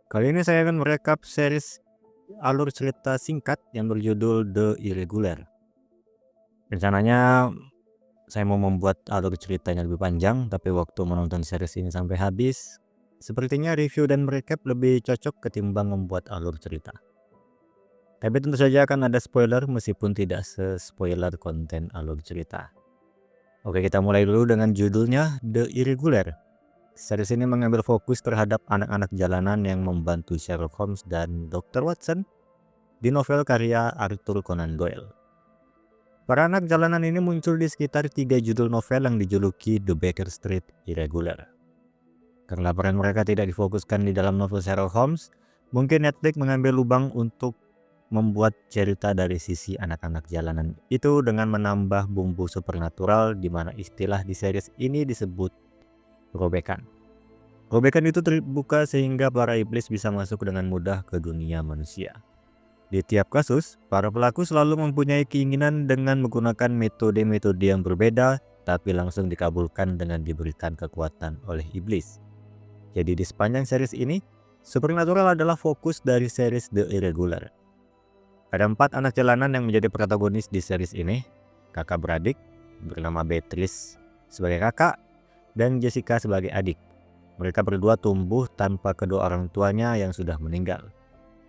Kali ini saya akan merekap series alur cerita singkat yang berjudul The Irregular. Rencananya saya mau membuat alur ceritanya lebih panjang, tapi waktu menonton series ini sampai habis, sepertinya review dan merekap lebih cocok ketimbang membuat alur cerita. Tapi tentu saja akan ada spoiler meskipun tidak se-spoiler konten alur cerita. Oke, kita mulai dulu dengan judulnya The Irregular. Series ini mengambil fokus terhadap anak-anak jalanan yang membantu Sherlock Holmes dan Dr. Watson di novel karya Arthur Conan Doyle. Para anak jalanan ini muncul di sekitar 3 judul novel yang dijuluki The Baker Street Irregular. Karena peran mereka tidak difokuskan di dalam novel Sherlock Holmes, mungkin Netflix mengambil lubang untuk membuat cerita dari sisi anak-anak jalanan itu dengan menambah bumbu supernatural, di mana istilah di series ini disebut robekan. Robekan itu terbuka sehingga para iblis bisa masuk dengan mudah ke dunia manusia. Di tiap kasus, para pelaku selalu mempunyai keinginan dengan menggunakan metode-metode yang berbeda, tapi langsung dikabulkan dengan diberikan kekuatan oleh iblis. Jadi di sepanjang series ini, supernatural adalah fokus dari series The Irregular. Ada 4 anak jalanan yang menjadi protagonis di series ini, kakak beradik bernama Beatrice sebagai kakak dan Jessica sebagai adik. Mereka berdua tumbuh tanpa kedua orang tuanya yang sudah meninggal.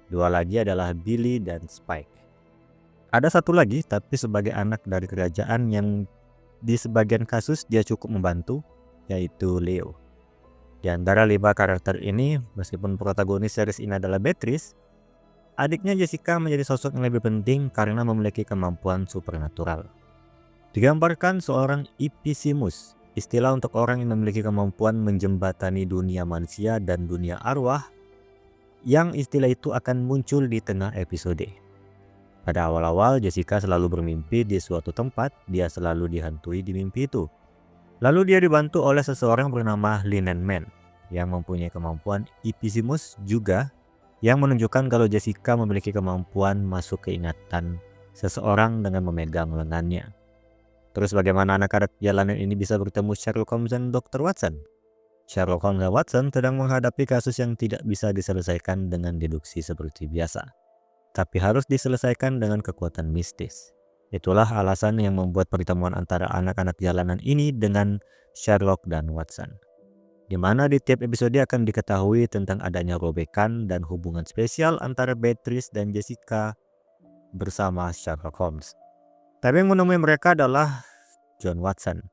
Dua lagi adalah Billy dan Spike. Ada satu lagi tapi sebagai anak dari kerajaan yang di sebagian kasus dia cukup membantu, yaitu Leo. Di antara 5 karakter ini, meskipun protagonis series ini adalah Beatrice, adiknya Jessica menjadi sosok yang lebih penting karena memiliki kemampuan supernatural. Digambarkan seorang Ipisimus, istilah untuk orang yang memiliki kemampuan menjembatani dunia manusia dan dunia arwah, yang istilah itu akan muncul di tengah episode. Pada awal-awal, Jessica selalu bermimpi di suatu tempat, dia selalu dihantui di mimpi itu. Lalu dia dibantu oleh seseorang bernama Linen Man, yang mempunyai kemampuan Ipisimus juga, yang menunjukkan kalau Jessica memiliki kemampuan masuk ke ingatan seseorang dengan memegang lengannya. Terus bagaimana anak-anak jalanan ini bisa bertemu Sherlock Holmes dan Dr. Watson? Sherlock Holmes dan Watson sedang menghadapi kasus yang tidak bisa diselesaikan dengan deduksi seperti biasa, tapi harus diselesaikan dengan kekuatan mistis. Itulah alasan yang membuat pertemuan antara anak-anak jalanan ini dengan Sherlock dan Watson, di mana di tiap episode akan diketahui tentang adanya robekan dan hubungan spesial antara Beatrice dan Jessica bersama Sherlock Holmes. Tapi yang menemui mereka adalah John Watson.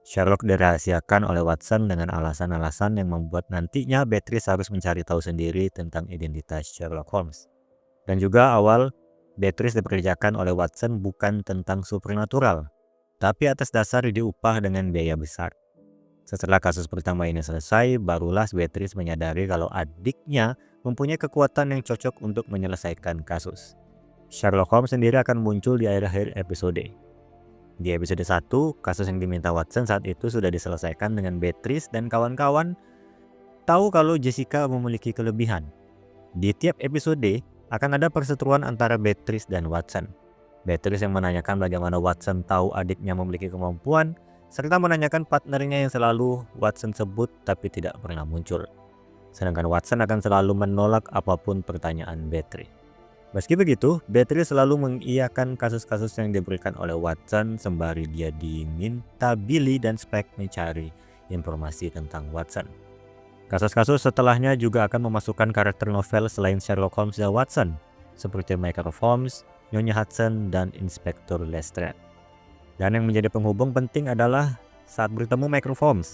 Sherlock dirahasiakan oleh Watson dengan alasan-alasan yang membuat nantinya Beatrice harus mencari tahu sendiri tentang identitas Sherlock Holmes. Dan juga awal Beatrice dipekerjakan oleh Watson bukan tentang supernatural, tapi atas dasar diupah dengan biaya besar. Setelah kasus pertama ini selesai, barulah Beatrice menyadari kalau adiknya mempunyai kekuatan yang cocok untuk menyelesaikan kasus. Sherlock Holmes sendiri akan muncul di akhir-akhir episode. Di episode 1, kasus yang diminta Watson saat itu sudah diselesaikan dengan Beatrice dan kawan-kawan tahu kalau Jessica memiliki kelebihan. Di tiap episode akan ada perseteruan antara Beatrice dan Watson. Beatrice yang menanyakan bagaimana Watson tahu adiknya memiliki kemampuan, serta menanyakan partnernya yang selalu Watson sebut tapi tidak pernah muncul. Sedangkan Watson akan selalu menolak apapun pertanyaan Beatrice. Meski begitu, Beatrice selalu mengiyakan kasus-kasus yang diberikan oleh Watson sembari dia diminta Billy dan Spike mencari informasi tentang Watson. Kasus-kasus setelahnya juga akan memasukkan karakter novel selain Sherlock Holmes dan Watson, seperti Mycroft Holmes, Nyonya Hudson, dan Inspektur Lestrade. Dan yang menjadi penghubung penting adalah saat bertemu Mycroft Holmes.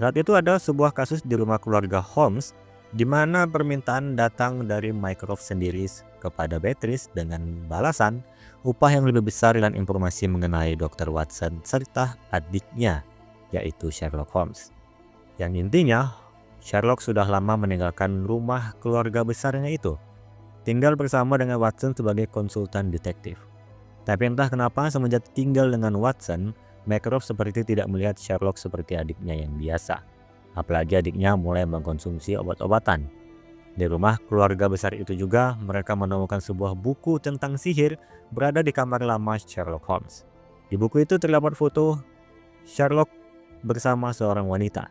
Saat itu ada sebuah kasus di rumah keluarga Holmes, di mana permintaan datang dari Mycroft sendiri kepada Beatrice dengan balasan upah yang lebih besar dan informasi mengenai Dr. Watson serta adiknya, yaitu Sherlock Holmes. Yang intinya, Sherlock sudah lama meninggalkan rumah keluarga besarnya itu, tinggal bersama dengan Watson sebagai konsultan detektif. Tapi entah kenapa semenjak tinggal dengan Watson, Mycroft seperti tidak melihat Sherlock seperti adiknya yang biasa. Apalagi adiknya mulai mengkonsumsi obat-obatan. Di rumah keluarga besar itu juga mereka menemukan sebuah buku tentang sihir berada di kamar lama Sherlock Holmes. Di buku itu terdapat foto Sherlock bersama seorang wanita.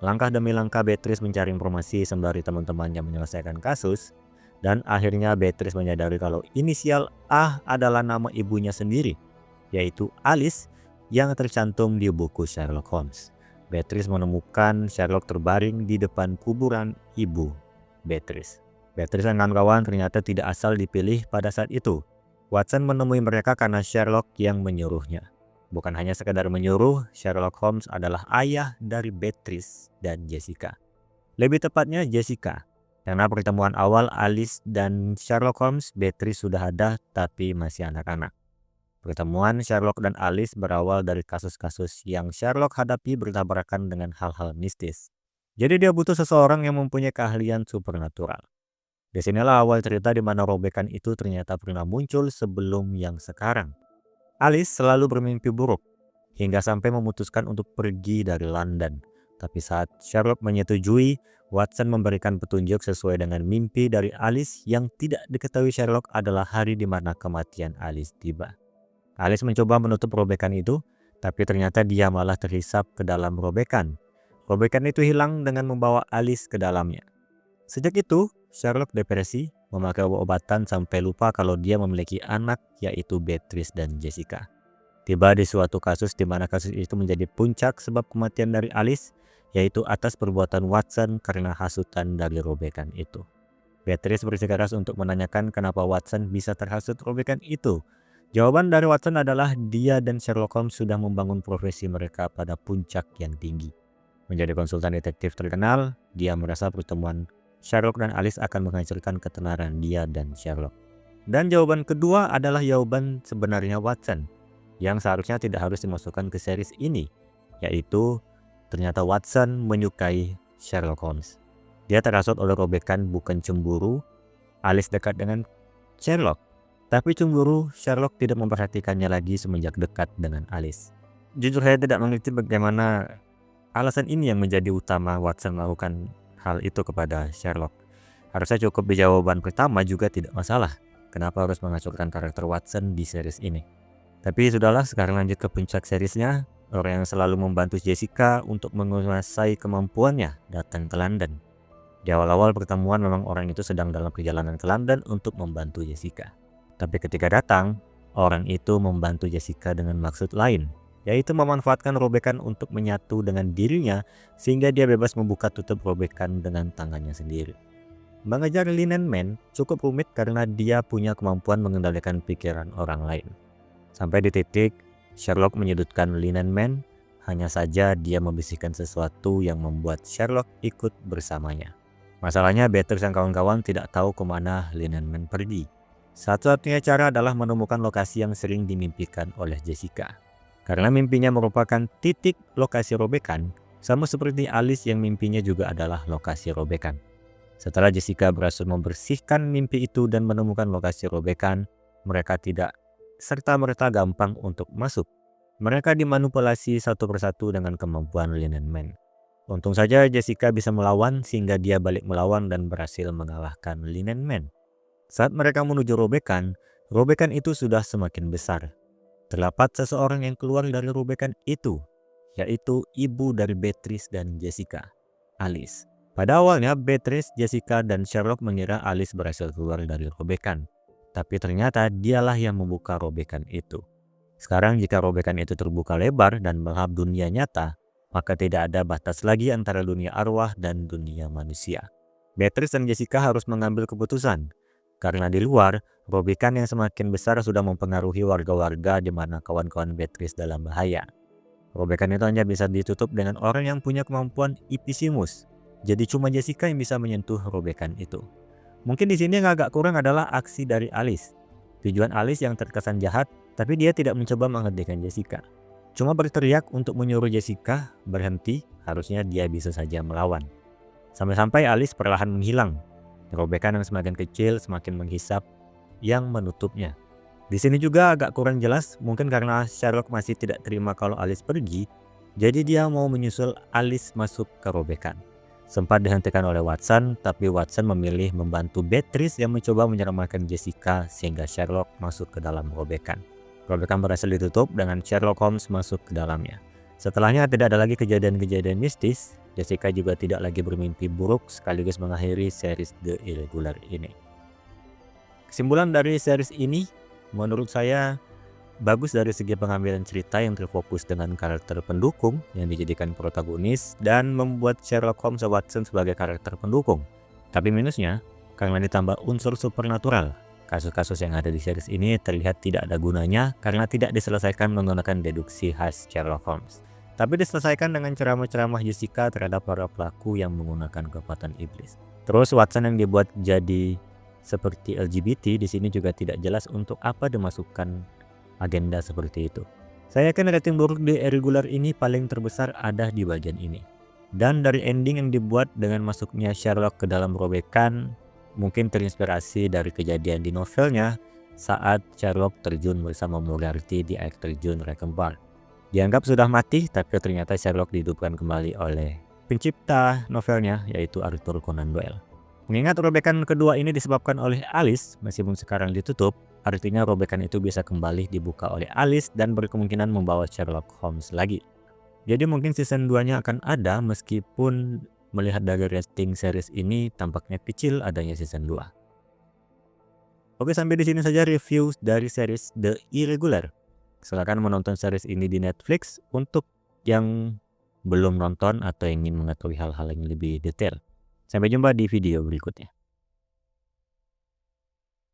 Langkah demi langkah Beatrice mencari informasi sembari teman-temannya menyelesaikan kasus, dan akhirnya Beatrice menyadari kalau inisial A adalah nama ibunya sendiri, yaitu Alice yang tercantum di buku Sherlock Holmes. Beatrice menemukan Sherlock terbaring di depan kuburan ibu Beatrice. Beatrice dan kawan-kawan ternyata tidak asal dipilih pada saat itu. Watson menemui mereka karena Sherlock yang menyuruhnya. Bukan hanya sekedar menyuruh, Sherlock Holmes adalah ayah dari Beatrice dan Jessica. Lebih tepatnya Jessica. Karena pertemuan awal Alice dan Sherlock Holmes, Beatrice sudah ada tapi masih anak-anak. Pertemuan Sherlock dan Alice berawal dari kasus-kasus yang Sherlock hadapi bertabrakan dengan hal-hal mistis. Jadi dia butuh seseorang yang mempunyai keahlian supernatural. Disinilah awal cerita di mana robekan itu ternyata pernah muncul sebelum yang sekarang. Alice selalu bermimpi buruk, hingga sampai memutuskan untuk pergi dari London. Tapi saat Sherlock menyetujui, Watson memberikan petunjuk sesuai dengan mimpi dari Alice yang tidak diketahui Sherlock adalah hari di mana kematian Alice tiba. Alice mencoba menutup robekan itu, tapi ternyata dia malah terhisap ke dalam robekan. Robekan itu hilang dengan membawa Alice ke dalamnya. Sejak itu, Sherlock depresi, memakai obat-obatan sampai lupa kalau dia memiliki anak yaitu Beatrice dan Jessica. Tiba di suatu kasus di mana kasus itu menjadi puncak sebab kematian dari Alice, yaitu atas perbuatan Watson karena hasutan dari robekan itu. Beatrice bersikeras untuk menanyakan kenapa Watson bisa terhasut robekan itu. Jawaban dari Watson adalah dia dan Sherlock Holmes sudah membangun profesi mereka pada puncak yang tinggi. Menjadi konsultan detektif terkenal, dia merasa pertemuan Sherlock dan Alice akan menghancurkan ketenaran dia dan Sherlock. Dan jawaban kedua adalah jawaban sebenarnya Watson, yang seharusnya tidak harus dimasukkan ke series ini, yaitu ternyata Watson menyukai Sherlock Holmes. Dia terhasut oleh robekan bukan cemburu Alice dekat dengan Sherlock, tapi cemburu Sherlock tidak memperhatikannya lagi semenjak dekat dengan Alice. Jujur saya tidak mengerti bagaimana alasan ini yang menjadi utama Watson melakukan hal itu kepada Sherlock. Harusnya cukup di jawaban pertama juga tidak masalah. Kenapa harus menghancurkan karakter Watson di series ini? Tapi sudahlah, sekarang lanjut ke puncak seriesnya. Orang yang selalu membantu Jessica untuk menguasai kemampuannya datang ke London. Di awal-awal pertemuan memang orang itu sedang dalam perjalanan ke London untuk membantu Jessica. Tapi ketika datang, orang itu membantu Jessica dengan maksud lain, yaitu memanfaatkan robekan untuk menyatu dengan dirinya sehingga dia bebas membuka tutup robekan dengan tangannya sendiri. Mengejar Linen Man cukup rumit karena dia punya kemampuan mengendalikan pikiran orang lain. Sampai di titik Sherlock menyudutkan Linen Man, hanya saja dia membisikkan sesuatu yang membuat Sherlock ikut bersamanya. Masalahnya Beatrice dan kawan-kawan tidak tahu kemana Linen Man pergi. Satu-satunya cara adalah menemukan lokasi yang sering dimimpikan oleh Jessica. Karena mimpinya merupakan titik lokasi robekan, sama seperti Alice yang mimpinya juga adalah lokasi robekan. Setelah Jessica berhasil membersihkan mimpi itu dan menemukan lokasi robekan, mereka tidak serta-merta gampang untuk masuk. Mereka dimanipulasi satu persatu dengan kemampuan Linen Man. Untung saja Jessica bisa melawan sehingga dia balik melawan dan berhasil mengalahkan Linen Man. Saat mereka menuju robekan, robekan itu sudah semakin besar. Terdapat seseorang yang keluar dari robekan itu, yaitu ibu dari Beatrice dan Jessica, Alice. Pada awalnya Beatrice, Jessica, dan Sherlock mengira Alice berhasil keluar dari robekan. Tapi ternyata dialah yang membuka robekan itu. Sekarang jika robekan itu terbuka lebar dan melahap dunia nyata, maka tidak ada batas lagi antara dunia arwah dan dunia manusia. Beatrice dan Jessica harus mengambil keputusan. Karena di luar, robekan yang semakin besar sudah mempengaruhi warga-warga di mana kawan-kawan Beatrice dalam bahaya. Robekan itu hanya bisa ditutup dengan orang yang punya kemampuan Ipisimus. Jadi cuma Jessica yang bisa menyentuh robekan itu. Mungkin di sini yang agak kurang adalah aksi dari Alice. Tujuan Alice yang terkesan jahat, tapi dia tidak mencoba menghentikan Jessica. Cuma berteriak untuk menyuruh Jessica berhenti, harusnya dia bisa saja melawan. Sampai-sampai Alice perlahan menghilang. Robekan yang semakin kecil semakin menghisap yang menutupnya. Di sini juga agak kurang jelas, mungkin karena Sherlock masih tidak terima kalau Alice pergi, jadi dia mau menyusul Alice masuk ke robekan. Sempat dihentikan oleh Watson, tapi Watson memilih membantu Beatrice yang mencoba menyelamatkan Jessica sehingga Sherlock masuk ke dalam robekan. Robekan berhasil ditutup dengan Sherlock Holmes masuk ke dalamnya. Setelahnya tidak ada lagi kejadian-kejadian mistis, Jessica juga tidak lagi bermimpi buruk sekaligus mengakhiri series The Irregular ini. Kesimpulan dari series ini menurut saya bagus dari segi pengambilan cerita yang terfokus dengan karakter pendukung yang dijadikan protagonis dan membuat Sherlock Holmes Watson sebagai karakter pendukung. Tapi minusnya, karena ditambah unsur supernatural, kasus-kasus yang ada di series ini terlihat tidak ada gunanya karena tidak diselesaikan menggunakan deduksi khas Sherlock Holmes. Tapi diselesaikan dengan ceramah-ceramah Jessica terhadap para pelaku yang menggunakan kekuatan iblis. Terus Watson yang dibuat jadi seperti LGBT di sini juga tidak jelas untuk apa dimasukkan agenda seperti itu. Saya yakin rating buruk di Irregular ini paling terbesar ada di bagian ini. Dan dari ending yang dibuat dengan masuknya Sherlock ke dalam robekan, mungkin terinspirasi dari kejadian di novelnya saat Sherlock terjun bersama Moriarty di air terjun Reckenbar. Dianggap sudah mati, tapi ternyata Sherlock dihidupkan kembali oleh pencipta novelnya, yaitu Arthur Conan Doyle. Mengingat robekan kedua ini disebabkan oleh Alice, meskipun sekarang ditutup, artinya robekan itu bisa kembali dibuka oleh Alice dan berkemungkinan membawa Sherlock Holmes lagi. Jadi mungkin season 2-nya akan ada meskipun melihat dari rating series ini tampaknya kecil adanya season 2. Oke, sampai di sini saja review dari series The Irregular. Silakan menonton series ini di Netflix untuk yang belum nonton atau ingin mengetahui hal-hal yang lebih detail. Sampai jumpa di video berikutnya.